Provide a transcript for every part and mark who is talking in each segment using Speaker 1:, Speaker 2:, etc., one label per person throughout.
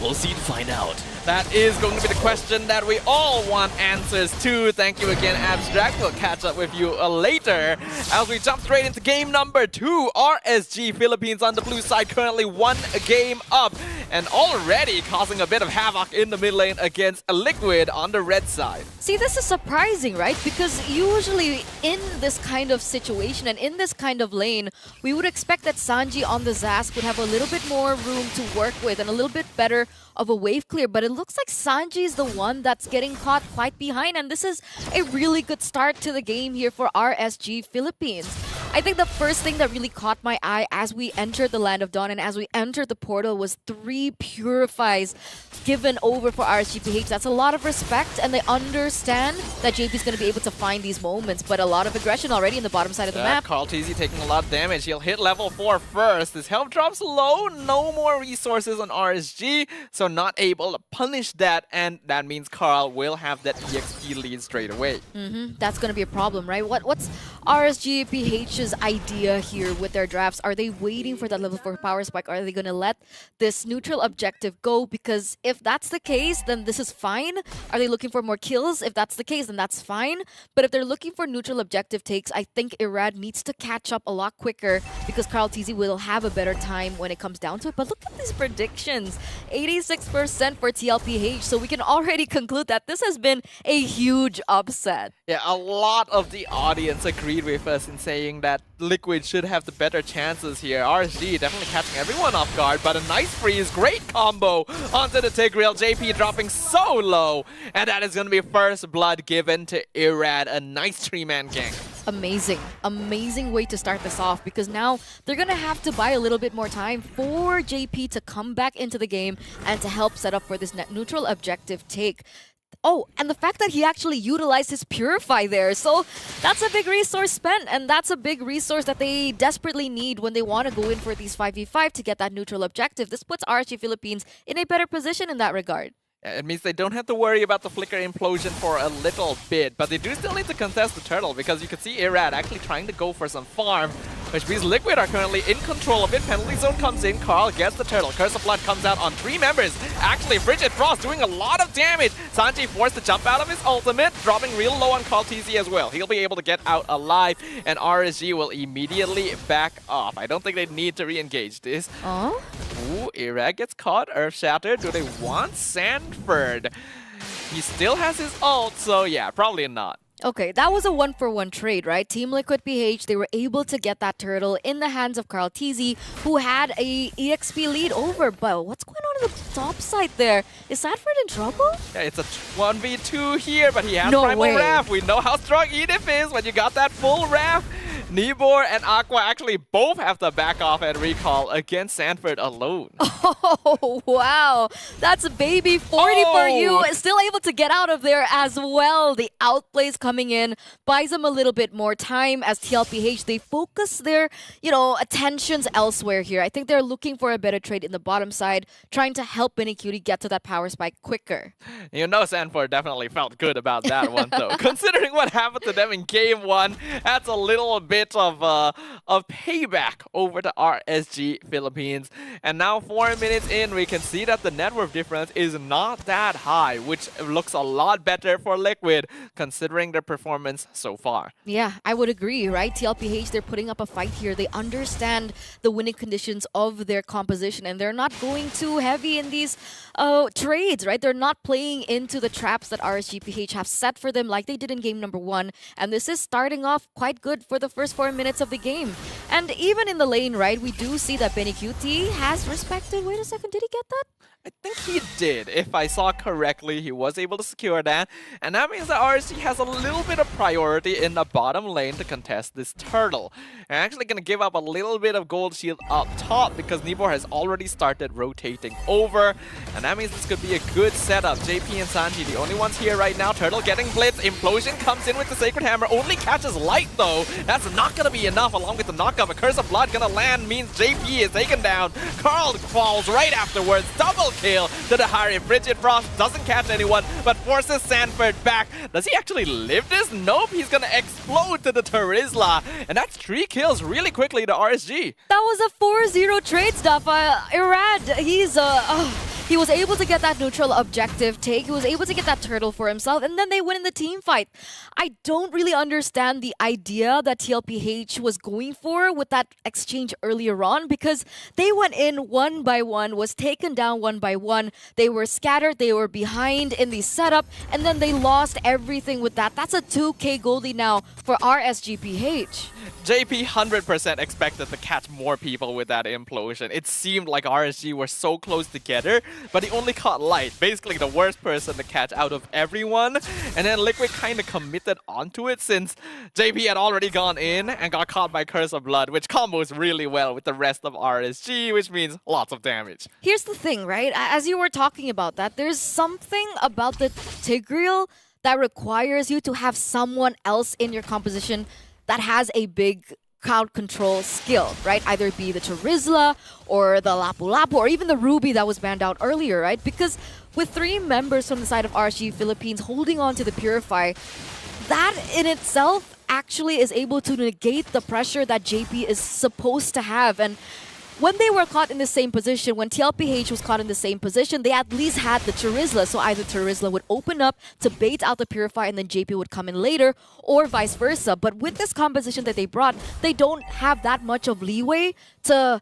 Speaker 1: We'll see to find out.
Speaker 2: That is going to be the question that we all want answers to. Thank you again, Abstract. We'll catch up with you later as we jump straight into game number 2. RSG Philippines on the blue side currently 1 game up and already causing a bit of havoc in the mid lane against Liquid on the red side.
Speaker 3: See, this is surprising, right? Because usually in this kind of situation and in this kind of lane, we would expect that Sanji on the Zask would have a little bit more room to work with and a little bit better of a wave clear, but it looks like Sanji is the one that's getting caught quite behind, and this is a really good start to the game here for RSG Philippines. I think the first thing that really caught my eye as we entered the Land of Dawn and as we entered the portal was 3 purifies given over for RSGPH. That's a lot of respect, and they understand that JP is going to be able to find these moments, but a lot of aggression already in the bottom side of the map.
Speaker 2: Tlph taking a lot of damage. He'll hit level 4 first. His health drops low, no more resources on RSG, so not able to punish that, and that means Carl will have that EXP lead straight away.
Speaker 3: That's going to be a problem, right? What's RSGPH's idea here with their drafts? Are they waiting for that level 4 power spike? Are they going to let this neutral objective go? Because if that's the case, then this is fine. Are they looking for more kills? If that's the case, then that's fine. But if they're looking for neutral objective takes, I think Irad needs to catch up a lot quicker because Carl TZ will have a better time when it comes down to it. But look at these predictions. 86% for Tlph, so we can already conclude that this has been a huge upset.
Speaker 2: Yeah, a lot of the audience agreed with us in saying that Liquid should have the better chances here. RSG definitely catching everyone off guard, but a nice freeze, great combo onto the Tigreal. JP dropping so low, and that is going to be first blood given to Irad. A nice 3-man gang. Amazing
Speaker 3: way to start this off, because now they're gonna have to buy a little bit more time for JP to come back into the game and to help set up for this net neutral objective take. Oh, and the fact that he actually utilized his Purify there. So that's a big resource spent, and that's a big resource that they desperately need when they want to go in for these 5v5 to get that neutral objective. This puts RSG Philippines in a better position in that regard.
Speaker 2: It means they don't have to worry about the Flicker implosion for a little bit, but they do still need to contest the turtle because you can see Irad actually trying to go for some farm, which means Liquid are currently in control of it. Penalty zone comes in, Carl gets the turtle. Curse of Blood comes out on 3 members. Actually, Frigid Frost doing a lot of damage. Sanji forced to jump out of his ultimate, dropping real low on Carl TZ as well. He'll be able to get out alive, and RSG will immediately back off. I don't think they need to re-engage this.
Speaker 3: Oh?
Speaker 2: Ooh, Irad gets caught, Earth Shattered. Do they want Sanford? He still has his ult, so yeah, probably not.
Speaker 3: Okay, that was a 1-for-1 trade, right? Team Liquid PH, they were able to get that turtle in the hands of Carl TZ, who had a EXP lead over. But what's going on in the top side there? Is Sanford in trouble?
Speaker 2: Yeah, it's a 1v2 here, but he has
Speaker 3: No
Speaker 2: Primal
Speaker 3: way.
Speaker 2: Wrath. We know how strong Edith is when you got that full Wrath. Nibor and Aqua actually both have to back off and recall against Sanford alone.
Speaker 3: Oh, wow. That's a baby 40 for you. Still able to get out of there as well. The outplays coming in buys them a little bit more time as Tlph. They focus their, attentions elsewhere here. I think they're looking for a better trade in the bottom side, trying to help Benny Cutie get to that power spike quicker.
Speaker 2: Sanford definitely felt good about that one, though. Considering what happened to them in game 1, that's a little bit of payback over to RSG Philippines. And now 4 minutes in, we can see that the net worth difference is not that high, which looks a lot better for Liquid considering their performance so far.
Speaker 3: Yeah, I would agree, right? Tlph, they're putting up a fight here. They understand the winning conditions of their composition, and they're not going too heavy in these trades, right? They're not playing into the traps that RSGPH have set for them like they did in game number 1. And this is starting off quite good for the first 4 minutes of the game. And even in the lane, right, we do see that Benny QT has respected. Wait a second, did he get that?
Speaker 2: I think he did. If I saw correctly, he was able to secure that. And that means that RSG has a little bit of priority in the bottom lane to contest this turtle. They're actually going to give up a little bit of gold shield up top because Nibor has already started rotating over. And that means this could be a good setup. JP and Sanji, the only ones here right now. Turtle getting blitz. Implosion comes in with the Sacred Hammer. Only catches light though. That's not going to be enough along with the knockup. A Curse of Blood going to land means JP is taken down. Carl falls right afterwards. Double kill to the Harry. Frigid Frost doesn't catch anyone, but forces Sanford back. Does he actually live this? Nope, he's gonna explode to the Terizla. And that's 3 kills really quickly to RSG.
Speaker 3: That was a 4-0 trade stuff. Irad, He was able to get that neutral objective take. He was able to get that turtle for himself, and then they win in the team fight. I don't really understand the idea that Tlph was going for with that exchange earlier on, because they went in one by one, was taken down one by one. They were scattered, they were behind in the setup, and then they lost everything with that. That's a 2k goldie now for RSGPH.
Speaker 2: JP 100% expected to catch more people with that implosion. It seemed like RSG were so close together, but he only caught Light, basically the worst person to catch out of everyone. And then Liquid kind of committed onto it since JP had already gone in and got caught by Curse of Blood, which combos really well with the rest of RSG, which means lots of damage.
Speaker 3: Here's the thing, right? As you were talking about that, there's something about the Tigreal that requires you to have someone else in your composition that has a big crowd control skill, right? Either be the Charizla or the Lapu Lapu or even the Ruby that was banned out earlier, right? Because with 3 members from the side of RSG Philippines holding on to the Purify, that in itself actually is able to negate the pressure that JP is supposed to have. And when they were caught in the same position, when Tlph was caught in the same position, they at least had the Charizla. So either Charizla would open up to bait out the Purify and then JP would come in later, or vice versa. But with this composition that they brought, they don't have that much of leeway to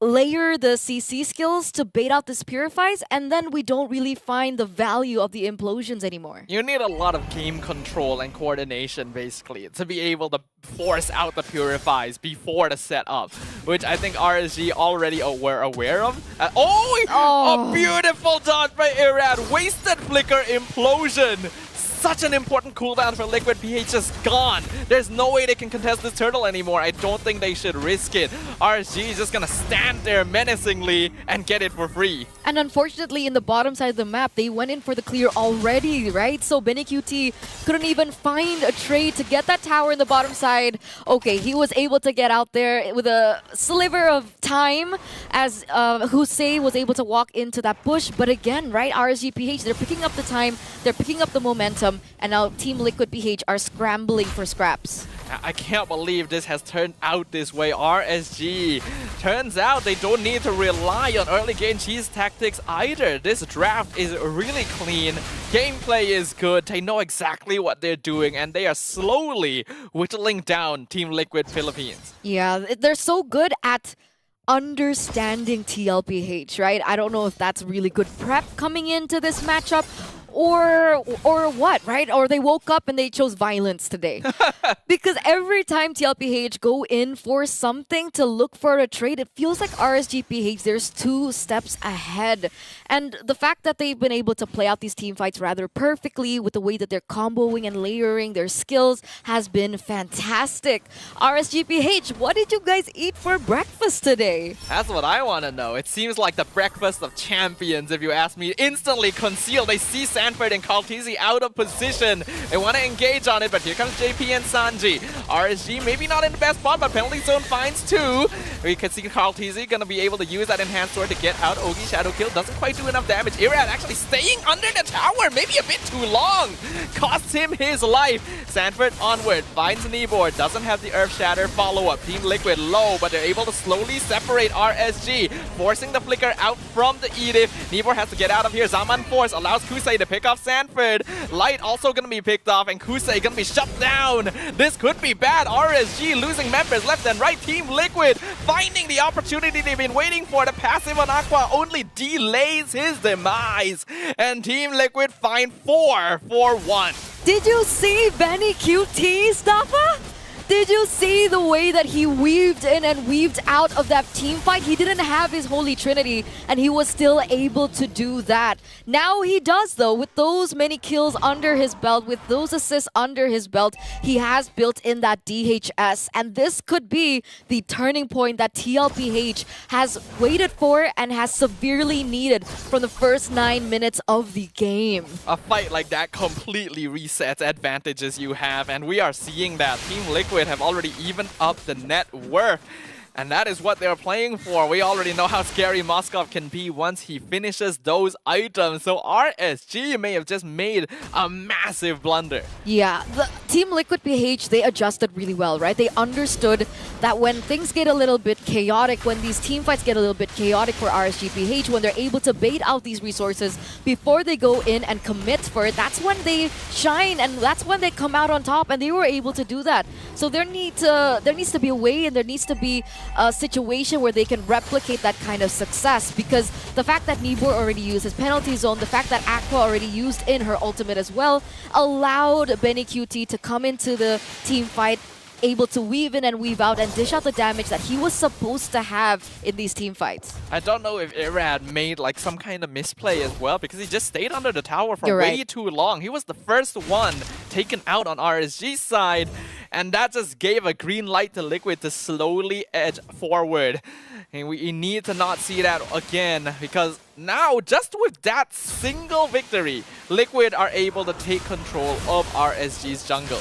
Speaker 3: layer the CC skills to bait out these Purifies, and then we don't really find the value of the implosions anymore.
Speaker 2: You need a lot of game control and coordination, basically, to be able to force out the Purifies before the setup, which I think RSG already were aware of. A beautiful dodge by Irad! Wasted Flicker Implosion! Such an important cooldown for Liquid. PH just gone. There's no way they can contest this turtle anymore. I don't think they should risk it. RSG is just gonna stand there menacingly and get it for free.
Speaker 3: And unfortunately, in the bottom side of the map, they went in for the clear already, right? So Benny QT couldn't even find a trade to get that tower in the bottom side. Okay, he was able to get out there with a sliver of time as Hussein was able to walk into that bush. But again, right, RSG PH, they're picking up the time, they're picking up the momentum, and now Team Liquid PH are scrambling for scraps.
Speaker 2: I can't believe this has turned out this way. RSG. Turns out they don't need to rely on early game cheese tactics either. This draft is really clean. Gameplay is good. They know exactly what they're doing, and they are slowly whittling down Team Liquid Philippines.
Speaker 3: Yeah, they're so good at understanding Tlph, right? I don't know if that's really good prep coming into this matchup, or what, right? Or they woke up and they chose violence today. Because every time Tlph go in for something to look for a trade, it feels like RSGPH, there's 2 steps ahead. And the fact that they've been able to play out these team fights rather perfectly with the way that they're comboing and layering their skills has been fantastic. RSGPH, what did you guys eat for breakfast today?
Speaker 2: That's what I want to know. It seems like the breakfast of champions, if you ask me. Instantly concealed. They see Sanford and Tlph out of position. They want to engage on it, but here comes JP and Sanji. RSG maybe not in the best spot, but penalty zone finds 2. We can see Tlph going to be able to use that enhanced sword to get out. Ogi Shadow Kill doesn't quite do enough damage. Irad actually staying under the tower, maybe a bit too long. Costs him his life. Sanford onward, finds Nibor, doesn't have the Earth Shatter follow-up. Team Liquid low, but they're able to slowly separate RSG, forcing the Flicker out from the Edith. Nibor has to get out of here. Zaman Force allows Kusei to pick off Sanford. Light also going to be picked off, and Kusei going to be shut down. This could be bad. RSG losing members left and right. Team Liquid finding the opportunity they've been waiting for. The passive on Aqua only delays his demise. And Team Liquid find 4 for 1.
Speaker 3: Did you see Benny QT, Staffa? Did you see the way that he weaved in and weaved out of that team fight? He didn't have his Holy Trinity, and he was still able to do that. Now he does, though. With those many kills under his belt, with those assists under his belt, he has built in that DHS. And this could be the turning point that Tlph has waited for and has severely needed from the first 9 minutes of the game.
Speaker 2: A fight like that completely resets advantages you have, and we are seeing that. Team Liquid have already evened up the net worth. And that is what they're playing for. We already know how scary Moskov can be once he finishes those items. So RSG may have just made a massive blunder.
Speaker 3: Yeah, Team Liquid PH, they adjusted really well, right? They understood that when things get a little bit chaotic, when these team fights get a little bit chaotic for RSGPH, when they're able to bait out these resources before they go in and commit for it, that's when they shine and that's when they come out on top, and they were able to do that. So there needs to be a way and there needs to be a situation where they can replicate that kind of success, because the fact that Nibor already used his penalty zone, the fact that Aqua already used in her ultimate as well, allowed Benny QT to come into the team fight able to weave in and weave out and dish out the damage that he was supposed to have in these team fights.
Speaker 2: I don't know if Irad made like some kind of misplay as well, because he just stayed under the tower for way too long. He was the first one taken out on RSG's side, and that just gave a green light to Liquid to slowly edge forward. And we need to not see that again, because now, just with that single victory, Liquid are able to take control of RSG's jungle.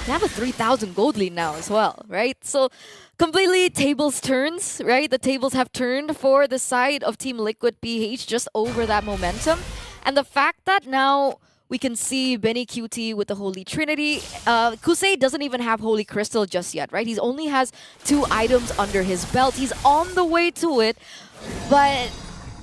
Speaker 3: They have a 3,000 gold lead now as well, right? So completely tables turns, right? The tables have turned for the side of Team Liquid PH just over that momentum. And the fact that now we can see Benny QT with the Holy Trinity. Kusei doesn't even have Holy Crystal just yet, right? He only has 2 items under his belt. He's on the way to it. But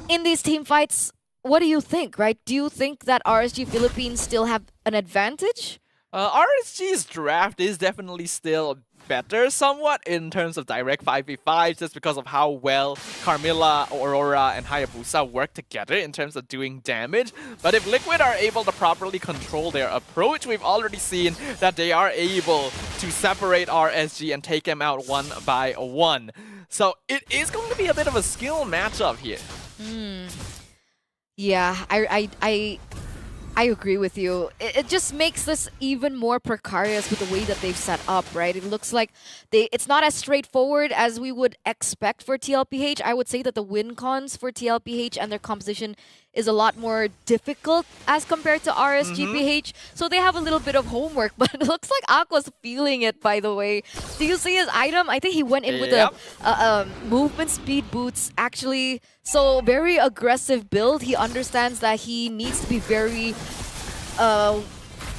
Speaker 3: in these team fights, what do you think, right? Do you think that RSG Philippines still have an advantage?
Speaker 2: RSG's draft is definitely still better somewhat in terms of direct 5v5, just because of how well Carmilla, Aurora, and Hayabusa work together in terms of doing damage. But if Liquid are able to properly control their approach, we've already seen that they are able to separate RSG and take them out one by one. So it is going to be a bit of a skill matchup here.
Speaker 3: Yeah, I agree with you. It just makes this even more precarious with the way that they've set up, right? It looks like it's not as straightforward as we would expect for Tlph. I would say that the win cons for Tlph and their composition is a lot more difficult as compared to RSGPH. So they have a little bit of homework, but it looks like Aqua's feeling it, by the way. Do you see his item? I think he went in with the movement speed boots, actually. So very aggressive build. He understands that he needs to be very...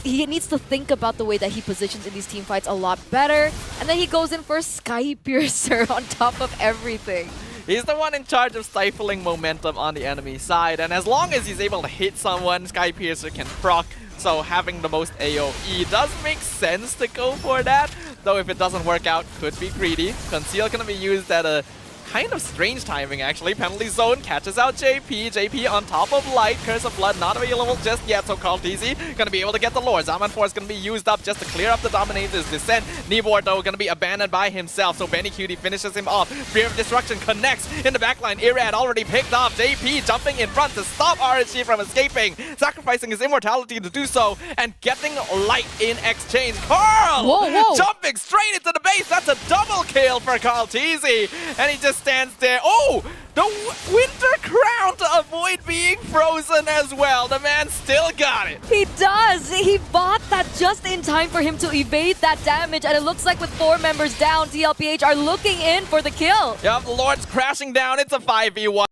Speaker 3: he needs to think about the way that he positions in these team fights a lot better. And then he goes in for Sky Piercer on top of everything.
Speaker 2: He's the one in charge of stifling momentum on the enemy side, and as long as he's able to hit someone, Sky Piercer can proc, so having the most AoE does make sense to go for that, though if it doesn't work out, could be greedy. Conceal can be used at a kind of strange timing, actually. Penalty zone catches out JP. JP on top of Light. Curse of Blood not available just yet, so Tlph gonna be able to get the lore. Zaman Force gonna be used up just to clear up the Dominator's descent. Nibor, though, gonna be abandoned by himself, so Benny QT finishes him off. Fear of Destruction connects in the backline. Irad already picked off. JP jumping in front to stop RSG from escaping, sacrificing his immortality to do so, and getting Light in exchange. Carl! Jumping straight into the base. That's a double kill for Tlph, and he just stands there. Oh! The Winter Crown to avoid being frozen as well. The man still got it.
Speaker 3: He does. He bought that just in time for him to evade that damage. And it looks like with 4 members down, Tlph are looking in for the kill.
Speaker 2: Yep, the Lord's crashing down. It's a 5v1.